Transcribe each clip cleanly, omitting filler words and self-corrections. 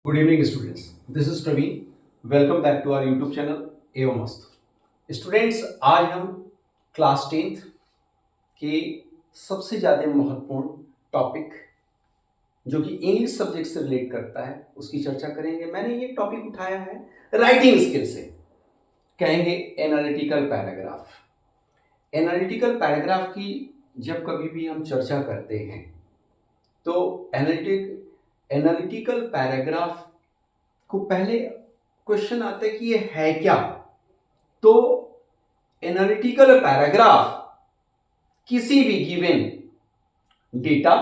Good evening, students. This is Praveen. Welcome back to our YouTube channel एवं मस्त students. आज हम class 10th के सबसे ज़्यादा महत्वपूर्ण टॉपिक जो कि इंग्लिश सब्जेक्ट से रिलेट करता है उसकी चर्चा करेंगे। मैंने ये टॉपिक उठाया है राइटिंग स्किल से, कहेंगे एनालिटिकल पैराग्राफ। एनालिटिकल पैराग्राफ की जब कभी भी हम चर्चा करते हैं तो एनालिटिकल पैराग्राफ को पहले क्वेश्चन आता है कि ये है क्या। तो एनालिटिकल पैराग्राफ किसी भी गिवन डेटा,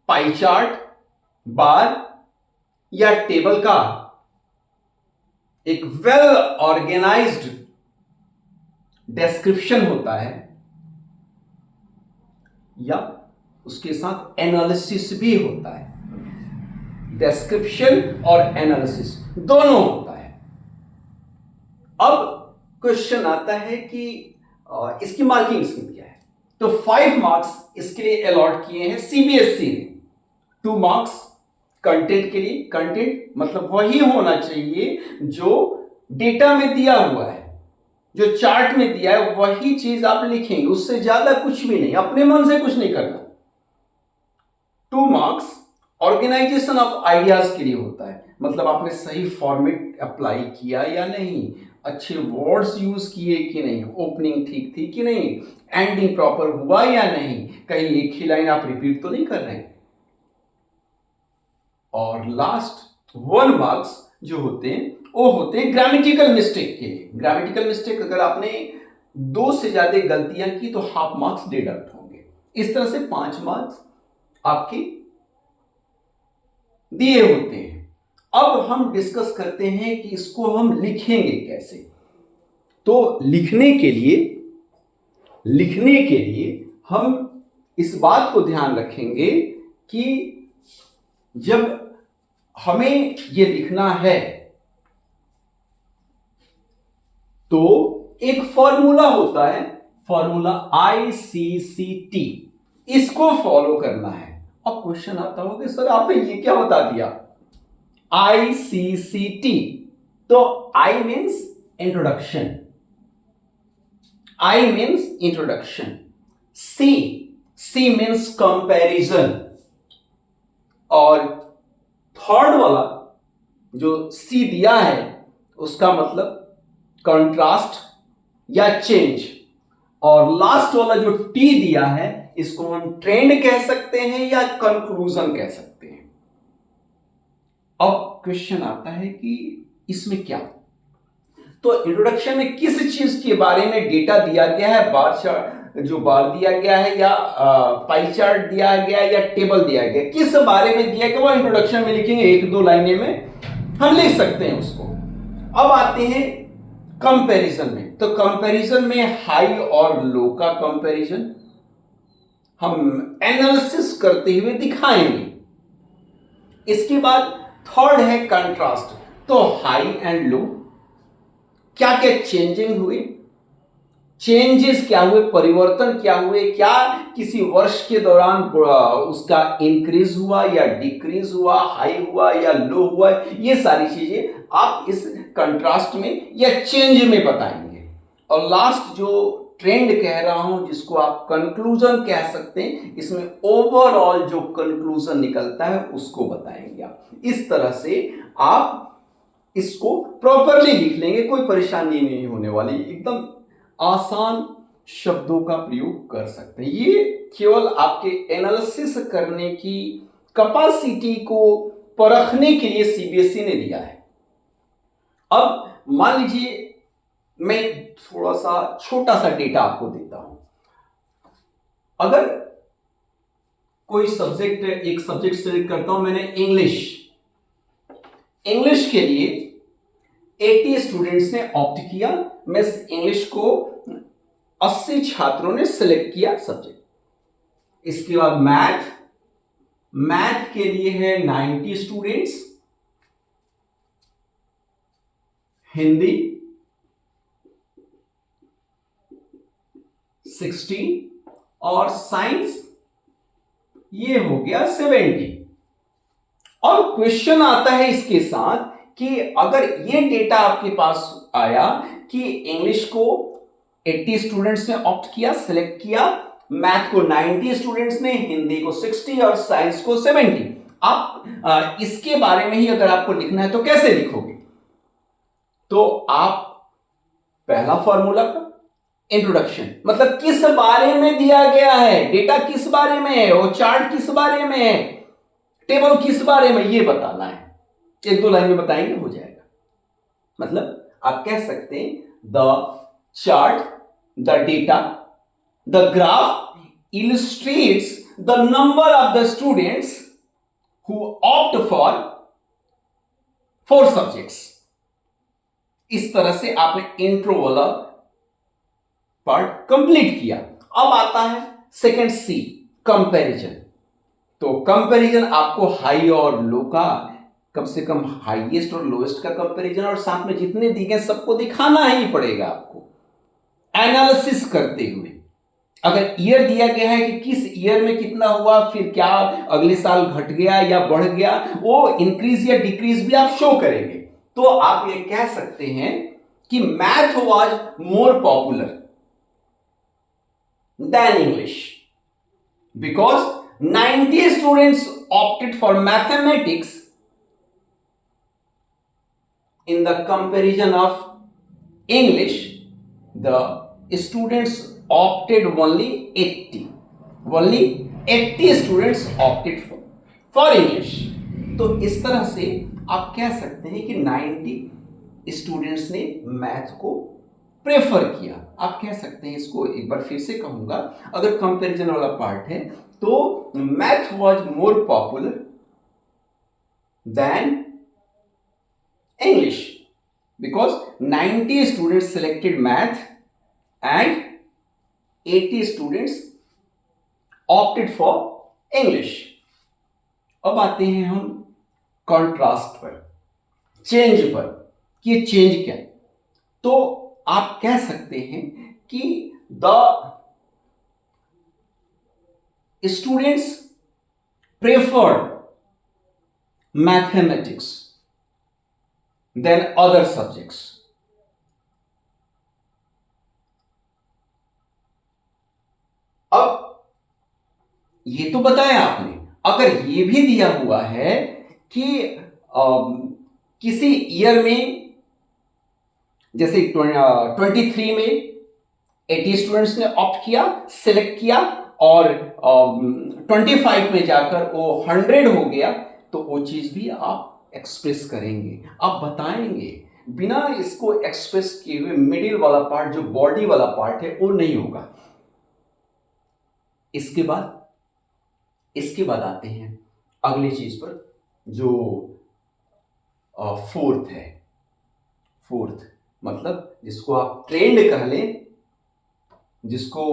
पाई चार्ट, बार या टेबल का एक वेल ऑर्गेनाइज्ड डिस्क्रिप्शन होता है या उसके साथ एनालिसिस भी होता है। डिस्क्रिप्शन और एनालिसिस दोनों होता है। अब क्वेश्चन आता है कि इसकी मार्किंग स्कीम क्या है। तो 5 मार्क्स इसके लिए अलॉट किए हैं सीबीएसई ने। 2 मार्क्स कंटेंट के लिए। कंटेंट मतलब वही होना चाहिए जो डेटा में दिया हुआ है, जो चार्ट में दिया है वही चीज आप लिखेंगे, उससे ज्यादा कुछ भी नहीं, अपने मन से कुछ नहीं करना। 2 मार्क्स ऑर्गेनाइजेशन ऑफ आइडियाज के लिए होता है, मतलब आपने सही फॉर्मेट अप्लाई किया या नहीं, अच्छे वर्ड्स यूज किए कि नहीं, ओपनिंग ठीक थी कि नहीं, एंडिंग प्रॉपर हुआ या नहीं, कहीं एक ही लाइन आप रिपीट तो नहीं कर रहे हैं। और लास्ट 1 मार्क्स जो होते हैं वो होते हैं ग्रामेटिकल मिस्टेक के लिए। ग्रामेटिकल मिस्टेक अगर आपने 2 से ज्यादा गलतियां की तो हाफ मार्क्स डिडक्ट होंगे। इस तरह से 5 मार्क्स आपके दिए होते हैं। अब हम डिस्कस करते हैं कि इसको हम लिखेंगे कैसे। तो लिखने के लिए हम इस बात को ध्यान रखेंगे कि जब हमें ये लिखना है तो एक फॉर्मूला होता है, फॉर्मूला ICCT, इसको फॉलो करना है। अब क्वेश्चन आता होगा कि सर आपने ये क्या बता दिया ICCT। तो I means introduction, I means introduction, C means comparison, और थर्ड वाला जो C दिया है उसका मतलब कंट्रास्ट या चेंज, और लास्ट वाला जो T दिया है इसको हम ट्रेंड कह सकते हैं या कंक्लूजन कह सकते हैं। अब क्वेश्चन आता है कि इसमें क्या, तो इंट्रोडक्शन में किस चीज के बारे में डेटा दिया गया है, बार चार्ट जो बार दिया गया है या पाई चार्ट दिया गया है या टेबल दिया गया, किस बारे में दिया गया वो इंट्रोडक्शन में लिखेंगे। 1-2 लाइनें में हम लिख सकते हैं उसको। अब आते हैं कंपैरिजन में। तो कंपैरिजन में हाई और लो का कंपैरिजन हम एनालिसिस करते हुए दिखाएंगे। इसके बाद थर्ड है कंट्रास्ट। तो हाई एंड लो क्या क्या चेंजिंग हुए, चेंजेस क्या हुए, परिवर्तन क्या हुए, क्या किसी वर्ष के दौरान उसका इंक्रीज हुआ या डिक्रीज हुआ, हाई हुआ या लो हुआ, ये सारी चीजें आप इस कंट्रास्ट में या चेंज में बताएंगे। और लास्ट जो ट्रेंड कह रहा हूं जिसको आप कंक्लूजन कह सकते हैं, इसमें ओवरऑल जो कंक्लूजन निकलता है उसको बताएंगे आप। इस तरह से आप इसको प्रॉपरली लिख लेंगे, कोई परेशानी नहीं होने वाली, एकदम आसान शब्दों का प्रयोग कर सकते हैं। ये केवल आपके एनालिसिस करने की कैपेसिटी को परखने के लिए सीबीएसई ने दिया है। अब मान लीजिए मैं थोड़ा सा छोटा सा डेटा आपको देता हूं। अगर कोई सब्जेक्ट, एक सब्जेक्ट सेलेक्ट करता हूं मैंने इंग्लिश के लिए 80 स्टूडेंट्स ने ऑप्ट किया। मैं इंग्लिश को 80 छात्रों ने सिलेक्ट किया सब्जेक्ट। इसके बाद मैथ के लिए है 90 स्टूडेंट्स, हिंदी 60 और साइंस ये हो गया 70। अब क्वेश्चन आता है इसके साथ कि अगर ये डेटा आपके पास आया कि इंग्लिश को 80 स्टूडेंट्स ने ऑप्ट किया, सिलेक्ट किया, मैथ को 90 स्टूडेंट्स ने, हिंदी को 60 और साइंस को 70, आप इसके बारे में ही अगर आपको लिखना है तो कैसे लिखोगे? तो आप पहला फॉर्मूला का इंट्रोडक्शन, मतलब किस बारे में दिया गया है, डेटा किस बारे में है, वो चार्ट किस बारे में है, टेबल किस बारे में, ये बताना है। एक दो लाइन में बताएंगे, हो जाएगा। मतलब आप कह सकते हैं the chart, the data, the graph illustrates the number of the students who opt for 4 subjects। इस तरह से आपने इंट्रो वाला पार्ट कंप्लीट किया। अब आता है सेकंड सी, कंपैरिजन। तो कंपैरिजन आपको हाई और लो का, कम से कम हाईएस्ट और लोएस्ट का कंपैरिजन, और साथ में जितने दी गए सबको दिखाना ही पड़ेगा आपको, एनालिसिस करते हुए। अगर ईयर दिया गया है कि किस ईयर में कितना हुआ, फिर क्या अगले साल घट गया या बढ़ गया, वो इंक्रीज या डिक्रीज भी आप शो करेंगे। तो आप ये कह सकते हैं कि math was more popular than English because 90 students opted for mathematics in the comparison of English, the students opted only 80 students opted for English। तो इस तरह से आप कह सकते हैं कि 90 स्टूडेंट्स ने मैथ को प्रेफर किया। आप कह सकते हैं, इसको एक बार फिर से कहूंगा, अगर कंपैरिजन वाला पार्ट है तो math was more popular than English because 90 students selected math and 80 students opted for English। अब आते हैं हम कॉन्ट्रास्ट पर, चेंज पर, कि ये चेंज क्या है। तो आप कह सकते हैं कि the students preferred mathematics than other subjects। अब ये तो बताया आपने, अगर ये भी दिया हुआ है कि किसी ईयर में, जैसे 23 में 80 स्टूडेंट्स ने ऑप्ट किया, सिलेक्ट किया, और 25 में जाकर वो 100 हो गया, तो वो चीज भी आप एक्सप्रेस करेंगे, आप बताएंगे। बिना इसको एक्सप्रेस किए हुए मिडिल वाला पार्ट, जो बॉडी वाला पार्ट है, वो नहीं होगा। इसके बाद आते हैं अगली चीज पर, जो फोर्थ है। फोर्थ मतलब जिसको आप ट्रेंड कह लें, जिसको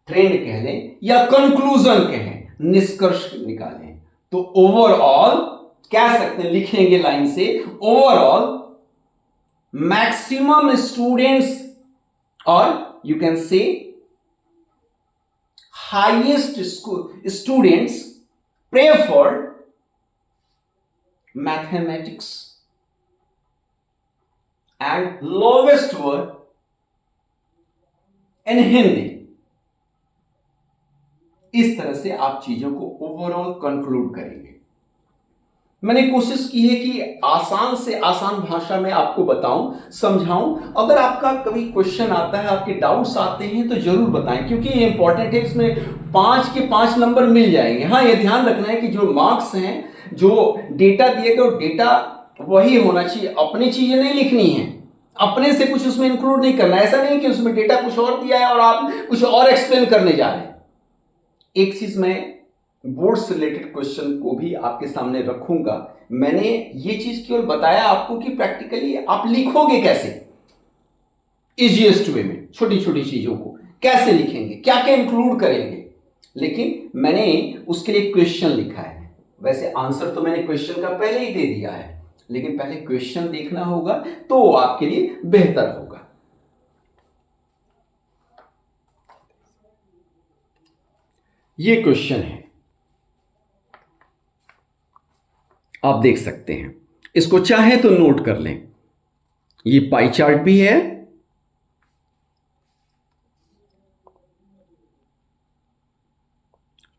ट्रेंड कह लें या कंक्लूजन कहें, निष्कर्ष निकालें। तो ओवरऑल कह सकते हैं, लिखेंगे लाइन से, ओवरऑल मैक्सिमम स्टूडेंट्स, और you can say highest students preferred mathematics and lowest were in Hindi. इस तरह से आप चीजों को ओवरऑल कंक्लूड करेंगे। मैंने कोशिश की है कि आसान से आसान भाषा में आपको बताऊं, समझाऊं। अगर आपका कभी क्वेश्चन आता है, आपके डाउट्स आते हैं, तो जरूर बताएं, क्योंकि ये इंपॉर्टेंट है। इसमें 5 के 5 नंबर मिल जाएंगे। हाँ, ये ध्यान रखना है कि जो मार्क्स हैं, जो डेटा दिए गए, डेटा वही होना चाहिए, अपनी चीजें नहीं लिखनी है, अपने से कुछ उसमें इंक्लूड नहीं करना। ऐसा नहीं कि उसमें डेटा कुछ और दिया है और आप कुछ और एक्सप्लेन करने जा रहे हैं। एक चीज मैं बोर्ड से रिलेटेड क्वेश्चन को भी आपके सामने रखूंगा। मैंने ये चीज केवल बताया आपको कि प्रैक्टिकली आप लिखोगे कैसे, इजीएस्ट वे में, छोटी छोटी चीजों को कैसे लिखेंगे, क्या क्या इंक्लूड करेंगे। लेकिन मैंने उसके लिए क्वेश्चन लिखा है। वैसे आंसर तो मैंने क्वेश्चन का पहले ही दे दिया है, लेकिन पहले क्वेश्चन देखना होगा, तो आपके लिए बेहतर होगा। ये क्वेश्चन है, आप देख सकते हैं। इसको चाहे तो नोट कर लें। ये पाई चार्ट भी है,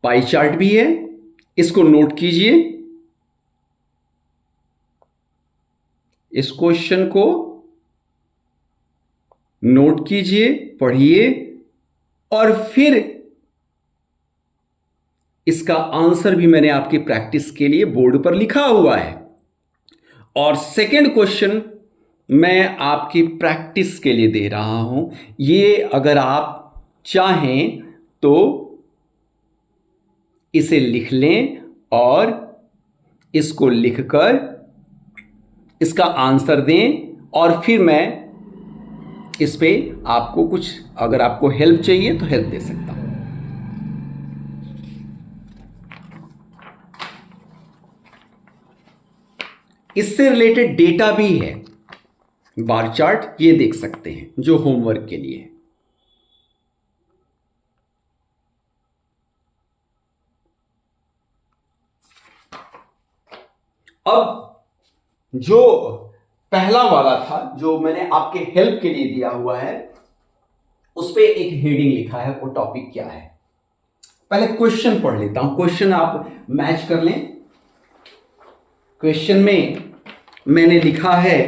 पाई चार्ट भी है, इसको नोट कीजिए। इस क्वेश्चन को नोट कीजिए, पढ़िए, और फिर इसका आंसर भी मैंने आपकी प्रैक्टिस के लिए बोर्ड पर लिखा हुआ है। और सेकंड क्वेश्चन मैं आपकी प्रैक्टिस के लिए दे रहा हूं। ये अगर आप चाहें तो इसे लिख लें और इसको लिखकर इसका आंसर दें, और फिर मैं इस पे आपको कुछ, अगर आपको हेल्प चाहिए तो हेल्प दे सकता हूं। इससे रिलेटेड डेटा भी है, बार चार्ट ये देख सकते हैं जो होमवर्क के लिए है। अब जो पहला वाला था जो मैंने आपके हेल्प के लिए दिया हुआ है, उस पे एक हेडिंग लिखा है, वो टॉपिक क्या है। पहले क्वेश्चन पढ़ लेता हूं, क्वेश्चन आप मैच कर लें। क्वेश्चन में मैंने लिखा है,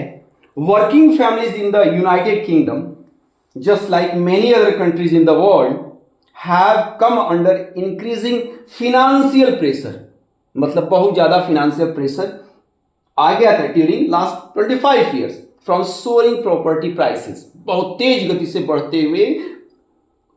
working families in the United Kingdom just like many other countries in the world have come under increasing financial pressure, मतलब बहुत ज्यादा फिनेंशियल प्रेशर आ गया था during last 25 years from soaring property prices, बहुत तेज गति से बढ़ते हुए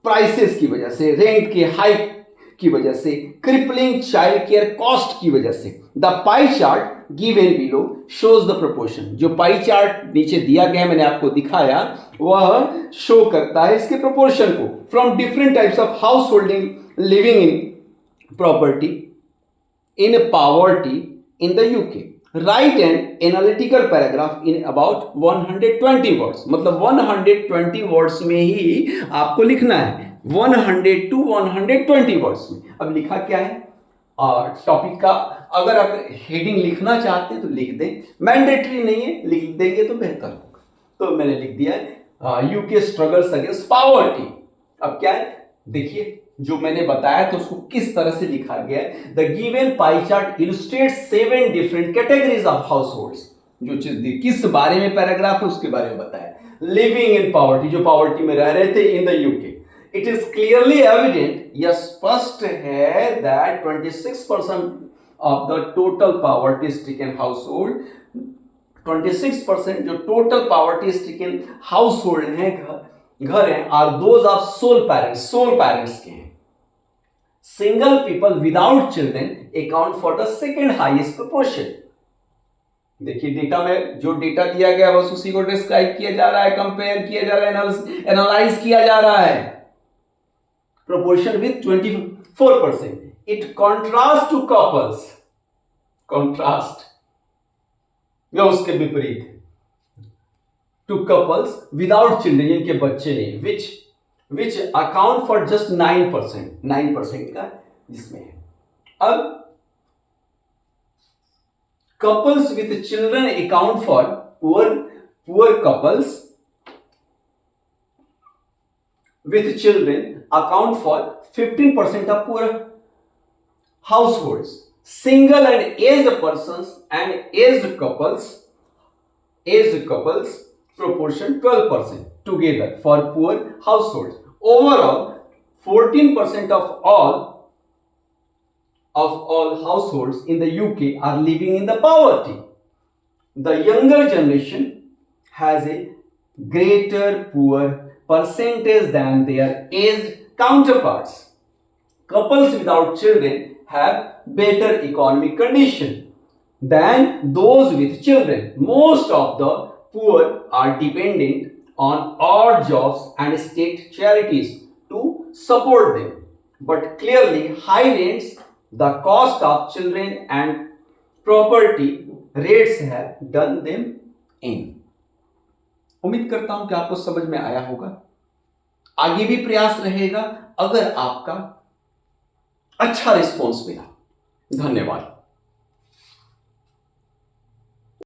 प्राइसेस की वजह से, रेंट के हाइक की वजह से, क्रिपलिंग चाइल्ड केयर कॉस्ट की वजह से। The pie chart given below shows the proportion, जो पाई चार्ट नीचे दिया गया मैंने आपको दिखाया, वह शो करता है इसके प्रोपोर्शन को from different types of house holding living in property in poverty in the UK. Right an analytical paragraph in about 120 words, मतलब 120 वर्ड्स में ही आपको लिखना है, 100 to 120 वर्ड्स में। अब लिखा क्या है टॉपिक का, अगर आप हेडिंग लिखना चाहते हैं तो लिख दें, मैंडेटरी नहीं है, लिख देंगे तो बेहतर होगा। तो मैंने लिख दिया है यूके स्ट्रगल्स अगेंस्ट पॉवर्टी। अब क्या है देखिए, जो मैंने बताया तो उसको किस तरह से लिखा गया है। The given pie chart illustrates 7 different categories of house holds, जो चीज किस बारे में पैराग्राफ है उसके बारे में बताया। लिविंग इन पॉवर्टी, जो पॉवर्टी में रह रहे थे in the UK. It is clearly evident, यह स्पष्ट है that 26% of the total poverty stricken household, 26% जो total poverty stricken household है, घर हैं, are those of sole parents के हैं। Single people without children account for the second highest proportion. देखिए डेटा में जो डेटा दिया गया बस उसी को डिस्क्राइब किया जा रहा है, कंपेयर किया जा रहा है, एनालाइज किया जा रहा है। Proportion with 24%। It contrast to couples, contrast या उसके विपरीत टू कपल्स विदाउट चिल्ड्रन, जिनके बच्चे नहीं, विच अकाउंट फॉर जस्ट 9% का जिसमें है। अब couples with children account for poor couples with children account for 15% of poor households. Single and aged persons and aged couples proportion 12% together for poor households. Overall, 14% of all households in the UK are living in the poverty. The younger generation has a greater poor percentage than their aged counterparts. Couples without children have better economic condition than those with children. Most of the poor are dependent on odd jobs and state charities to support them. But clearly, high rents, the cost of children and property rates have done them in. उम्मीद करता हूं कि आपको समझ में आया होगा। आगे भी प्रयास रहेगा। अगर आपका अच्छा रिस्पॉन्स मिला। धन्यवाद।